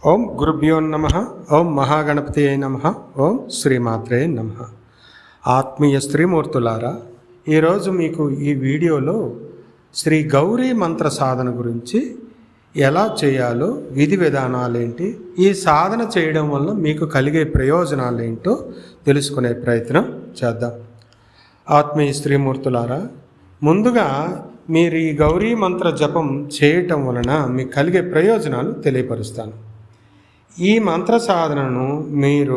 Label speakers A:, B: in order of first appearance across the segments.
A: ఓం గురుభ్యో నమః. ఓం మహాగణపతియే నమః. ఓం శ్రీమాత్రే నమః. ఆత్మీయ స్త్రీమూర్తులారా, ఈరోజు మీకు ఈ వీడియోలో శ్రీ గౌరీ మంత్ర సాధన గురించి ఎలా చేయాలో, విధి విధానాలేంటి, ఈ సాధన చేయడం వల్ల మీకు కలిగే ప్రయోజనాలేంటో తెలుసుకునే ప్రయత్నం చేద్దాం. ఆత్మీయ స్త్రీమూర్తులారా, ముందుగా మీరు ఈ గౌరీ మంత్ర జపం చేయటం వలన మీకు కలిగే ప్రయోజనాలు తెలియపరుస్తాను. ఈ మంత్ర సాధనను మీరు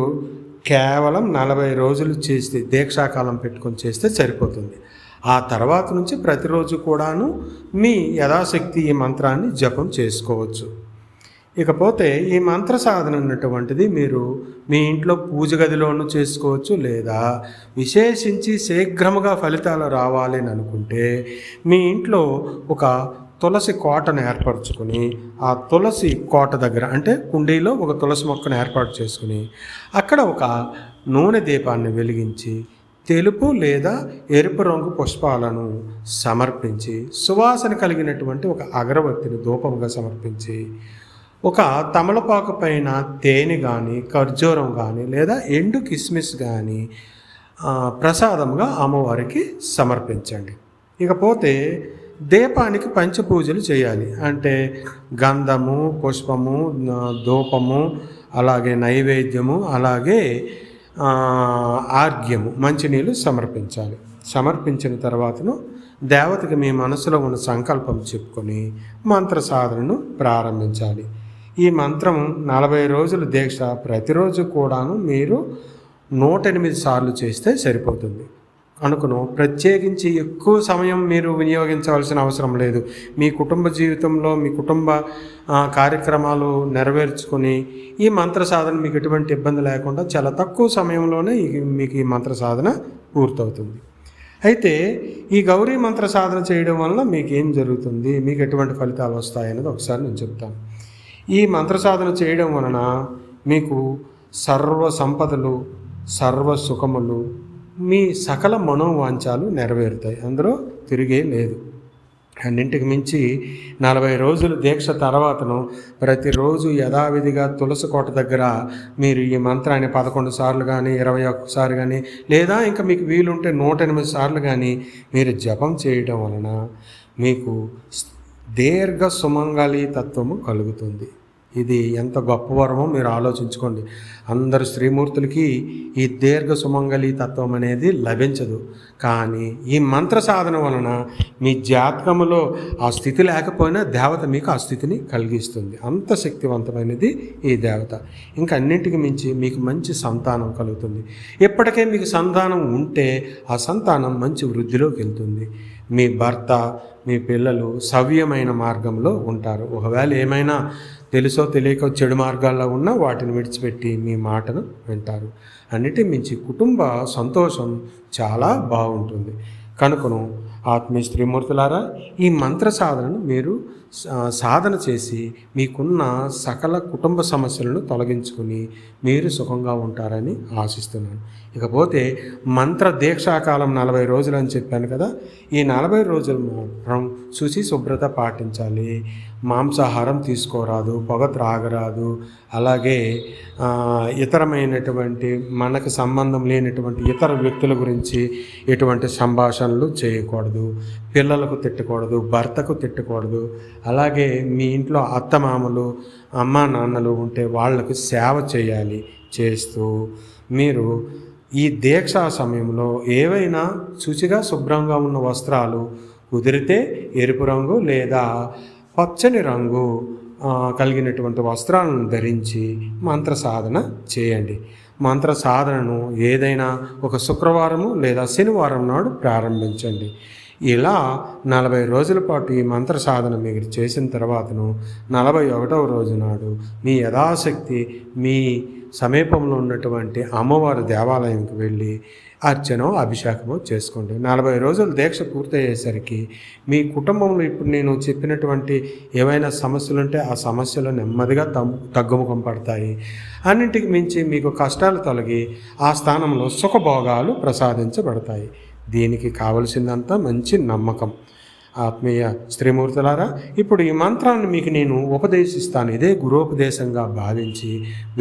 A: కేవలం 40 రోజులు చేస్తే, దీక్షాకాలం పెట్టుకొని చేస్తే సరిపోతుంది. ఆ తర్వాత నుంచి ప్రతిరోజు కూడాను మీ యథాశక్తి ఈ మంత్రాన్ని జపం చేసుకోవచ్చు. ఇకపోతే ఈ మంత్ర సాధన అన్నటువంటిది మీరు మీ ఇంట్లో పూజ గదిలోనూ చేసుకోవచ్చు, లేదా విశేషించి శీఘ్రముగా ఫలితాలు రావాలి అని అనుకుంటే మీ ఇంట్లో ఒక తులసి కోటను ఏర్పరచుకొని, ఆ తులసి కోట దగ్గర అంటే కుండీలో ఒక తులసి మొక్కను ఏర్పాటు చేసుకుని అక్కడ ఒక నూనె దీపాన్ని వెలిగించి తెలుపు లేదా ఎరుపు రంగు పుష్పాలను సమర్పించి, సువాసన కలిగినటువంటి ఒక అగరబత్తిని ధూపంగా సమర్పించి, ఒక తమలపాకు పైన తేనె కానీ, ఖర్జూరం కానీ లేదా ఎండు కిస్మిస్ కానీ ప్రసాదంగా అమ్మవారికి సమర్పించండి. ఇకపోతే దీపానికి పంచపూజలు చేయాలి. అంటే గంధము, పుష్పము, ధూపము, అలాగే నైవేద్యము, అలాగే ఆర్ఘ్యము, మంచినీళ్ళు సమర్పించాలి. సమర్పించిన తర్వాతను దేవతకి మీ మనసులో ఉన్న సంకల్పం చెప్పుకొని మంత్ర సాధనను ప్రారంభించాలి. ఈ మంత్రం 40 రోజులు దీక్ష, ప్రతిరోజు కూడాను మీరు 108 సార్లు చేస్తే సరిపోతుంది. అనుకును ప్రత్యేకించి ఎక్కువ సమయం మీరు వినియోగించవలసిన అవసరం లేదు. మీ కుటుంబ జీవితంలో మీ కుటుంబ కార్యక్రమాలు నెరవేర్చుకొని ఈ మంత్ర సాధన మీకు ఎటువంటి ఇబ్బంది లేకుండా చాలా తక్కువ సమయంలోనే మీకు ఈ మంత్ర సాధన పూర్తవుతుంది. అయితే ఈ గౌరీ మంత్ర సాధన చేయడం వలన మీకు ఏం జరుగుతుంది, మీకు ఎటువంటి ఫలితాలు వస్తాయనేది ఒకసారి నేను చెప్తాను. ఈ మంత్ర సాధన చేయడం వలన మీకు సర్వ సంపదలు, సర్వ సుఖములు, మీ సకల మనోవాంఛాలు నెరవేరుతాయి. అందులో తిరిగే లేదు. అన్నింటికి మించి 40 రోజులు దీక్ష తర్వాతను ప్రతిరోజు యథావిధిగా తులసి కోట దగ్గర మీరు ఈ మంత్రాన్ని 11 సార్లు కానీ, 21 సార్లు కానీ, లేదా ఇంకా మీకు వీలుంటే 108 సార్లు కానీ మీరు జపం చేయడం వలన మీకు దీర్ఘ సుమంగళి తత్వము కలుగుతుంది. ఇది ఎంత గొప్ప వరమో మీరు ఆలోచించుకోండి. అందరు స్త్రీమూర్తులకి ఈ దీర్ఘ సుమంగళి తత్వం అనేది లభించదు. కానీ ఈ మంత్ర సాధన వలన మీ జాతకములో ఆ స్థితి లేకపోయినా దేవత మీకు ఆ స్థితిని కలిగిస్తుంది. అంత శక్తివంతమైనది ఈ దేవత. ఇంకా అన్నింటికి మించి మీకు మంచి సంతానం కలుగుతుంది. ఎప్పటికే మీకు సంతానం ఉంటే ఆ సంతానం మంచి వృద్ధిలోకి వెళ్తుంది. మీ భర్త, మీ పిల్లలు సవ్యమైన మార్గంలో ఉంటారు. ఒకవేళ ఏమైనా తెలుసో తెలియక చెడు మార్గాల్లో ఉన్నా వాటిని విడిచిపెట్టి మీ మాటను వింటారు. అన్నిటి మించి కుటుంబ సంతోషం చాలా బాగుంటుంది. కనుకను ఆత్మీయ స్త్రీమూర్తులారా, ఈ మంత్ర సాధనను మీరు సాధన చేసి మీకున్న సకల కుటుంబ సమస్యలను తొలగించుకుని మీరు సుఖంగా ఉంటారని ఆశిస్తున్నాను. ఇకపోతే మంత్ర దీక్షాకాలం 40 రోజులు అని చెప్పాను కదా. ఈ 40 రోజులు మాత్రం శుచి శుభ్రత పాటించాలి. మాంసాహారం తీసుకోరాదు, పొగ త్రాగరాదు, అలాగే ఇతరమైనటువంటి మనకు సంబంధం లేనటువంటి ఇతర వ్యక్తుల గురించి ఎటువంటి సంభాషణలు చేయకూడదు. పిల్లలకు తిట్టకూడదు, భర్తకు తిట్టకూడదు. అలాగే మీ ఇంట్లో అత్తమామలు, అమ్మా నాన్నలు ఉంటే వాళ్లకు సేవ చేయాలి. చేస్తూ మీరు ఈ దీక్షా సమయంలో ఏవైనా శుచిగా శుభ్రంగా ఉన్న వస్త్రాలు, కుదిరితే ఎరుపు రంగు లేదా పచ్చని రంగు కలిగినటువంటి వస్త్రాలను ధరించి మంత్ర సాధన చేయండి. మంత్ర సాధనను ఏదైనా ఒక శుక్రవారము లేదా శనివారం నాడు ప్రారంభించండి. ఇలా 40 రోజుల పాటు ఈ మంత్ర సాధన మీరు చేసిన తర్వాతను 41వ రోజు నాడు మీ యథాశక్తి మీ సమీపంలో ఉన్నటువంటి అమ్మవారి దేవాలయంకి వెళ్ళి అర్చనో అభిషేకమో చేసుకోండి. 40 రోజులు దీక్ష పూర్తయ్యేసరికి మీ కుటుంబంలో ఇప్పుడు నేను చెప్పినటువంటి ఏవైనా సమస్యలు ఉంటే ఆ సమస్యలు నెమ్మదిగా తగ్గుముఖం పడతాయి. అన్నింటికి మించి మీకు కష్టాలు తొలగి ఆ స్థానంలో సుఖభోగాలు ప్రసాదించబడతాయి. దీనికి కావలసిందంతా మంచి నమ్మకం. ఆత్మీయ స్త్రీమూర్తులారా, ఇప్పుడు ఈ మంత్రాన్ని మీకు నేను ఉపదేశిస్తాను. ఇదే గురోపదేశంగా భావించి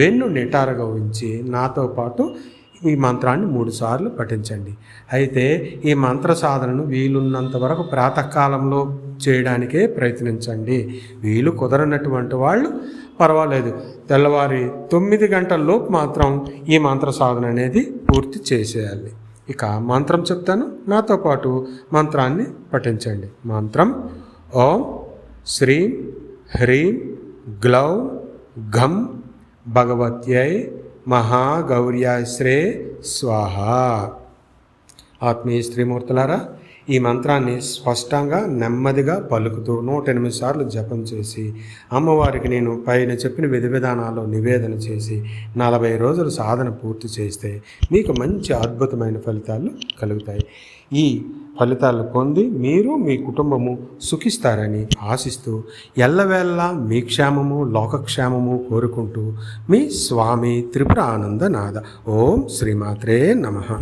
A: వెన్ను నిటారుగా ఉంచి నాతో పాటు ఈ మంత్రాన్ని 3 సార్లు పఠించండి. అయితే ఈ మంత్ర సాధనను వీలున్నంత వరకు ప్రాతకాలంలో చేయడానికే ప్రయత్నించండి. వీలు కుదరనటువంటి వాళ్ళు పర్వాలేదు, తెల్లవారి 9 గంటల్లోపు మాత్రం ఈ మంత్ర సాధన అనేది పూర్తి చేసేయాలి. ఇక మంత్రం చెప్తాను, నాతో పాటు మంత్రాన్ని పఠించండి. మంత్రం ఓం శ్రీం హ్రీం గ్లౌ ఘం భగవత్యై మహాగౌర్యాశ్రే స్వాహ. ఆత్మీయ స్త్రీమూర్తులారా, ఈ మంత్రాన్ని స్పష్టంగా నెమ్మదిగా పలుకుతూ 108 సార్లు జపం చేసి అమ్మవారికి నేను పైన చెప్పిన విధి విధానాల్లో నివేదన చేసి 40 రోజులు సాధన పూర్తి చేస్తే మీకు మంచి అద్భుతమైన ఫలితాలు కలుగుతాయి. ఈ ఫలితాలు పొంది మీరు మీ కుటుంబము సుఖిస్తారని ఆశిస్తూ ఎల్లవేళలా మీ క్షేమము లోకక్షేమము కోరుకుంటూ మీ స్వామి త్రిపుర ఆనందనాథ. ఓం శ్రీమాత్రే నమః.